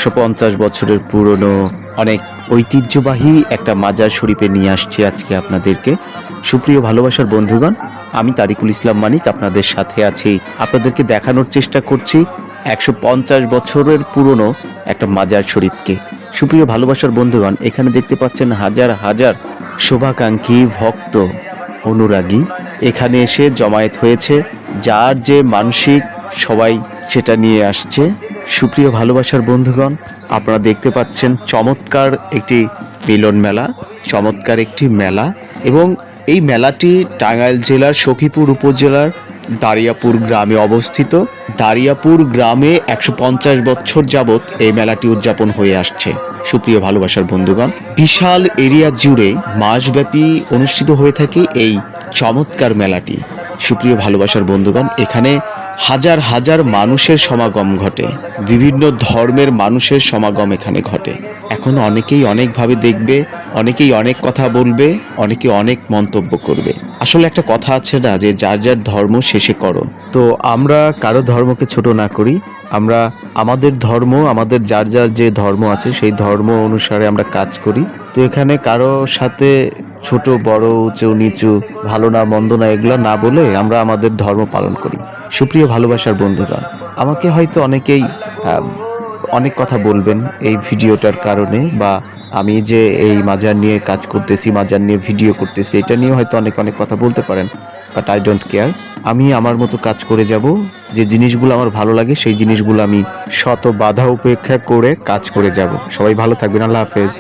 150 বছরের পুরনো অনেক ঐতিহ্যবাহী একটা মাজার শরীফে নিয়ে আসছি আজকে আপনাদেরকে। সুপ্রিয় ভালোবাসার বন্ধুগণ, আমি তারিকুল ইসলাম মানিক আপনাদের সাথে আছি। আপনাদেরকে দেখানোর চেষ্টা করছি 150 বছরের পুরনো একটা মাজার শরীফকে। সুপ্রিয় ভালোবাসার বন্ধুগণ, এখানে দেখতে পাচ্ছেন হাজার হাজার শুভাকাঙ্ক্ষী ভক্ত অনুরাগী এখানে এসে জমায়েত হয়েছে। যার যে মানসিক সবাই সেটা নিয়ে আসছে। সুপ্রিয় ভালোবাসার বন্ধুগণ, আপনারা দেখতে পাচ্ছেন চমৎকার একটি মিলন মেলা, চমৎকার একটি মেলা। এবং এই মেলাটি টাঙ্গাইল জেলার সখীপুর উপজেলার দারিয়াপুর গ্রামে অবস্থিত। দারিয়াপুর গ্রামে 150 বছর যাবৎ এই মেলাটি উদযাপন হয়ে আসছে। সুপ্রিয় ভালোবাসার বন্ধুগণ, বিশাল এরিয়া জুড়ে মাসব্যাপী অনুষ্ঠিত হয়ে থাকে এই চমৎকার মেলাটি। সুপ্রিয় ভালোবাসার বন্ধুগণ, এখানে হাজার হাজার মানুষের সমাগম ঘটে, বিভিন্ন ধর্মের মানুষের সমাগম এখানে ঘটে। এখন অনেকেই অনেকভাবে দেখবে, অনেকেই অনেক কথা বলবে, অনেকে অনেক মন্তব্য করবে। আসলে একটা কথা আছে না, যে যার যার ধর্ম শেষে করো। তো আমরা কারো ধর্মকে ছোট না করি, আমরা আমাদের ধর্ম, আমাদের যার যার যে ধর্ম আছে সেই ধর্ম অনুসারে আমরা কাজ করি। তো এখানে কারো সাথে ছোট বড় উঁচু নিচু ভালো না মন্দ না এগুলো না বলে আমরা আমাদের ধর্ম পালন করি। সুপ্রিয় ভালোবাসার বন্ধুগণ, আমাকে হয়তো অনেকেই অনেক কথা বলবেন এই ভিডিওটার কারণে, বা আমি যে এই মাজার নিয়ে কাজ করতেছি, মাজার নিয়ে ভিডিও করতেছি, এটা নিয়ে হয়তো অনেক অনেক কথা বলতে পারেন, বাট আই ডোন্ট কেয়ার। আমি আমার মতো কাজ করে যাব। যে জিনিসগুলো আমার ভালো লাগে সেই জিনিসগুলো আমি শত বাধা উপেক্ষা করে কাজ করে যাব। সবাই ভালো থাকবেন। আল্লাহ হাফেজ।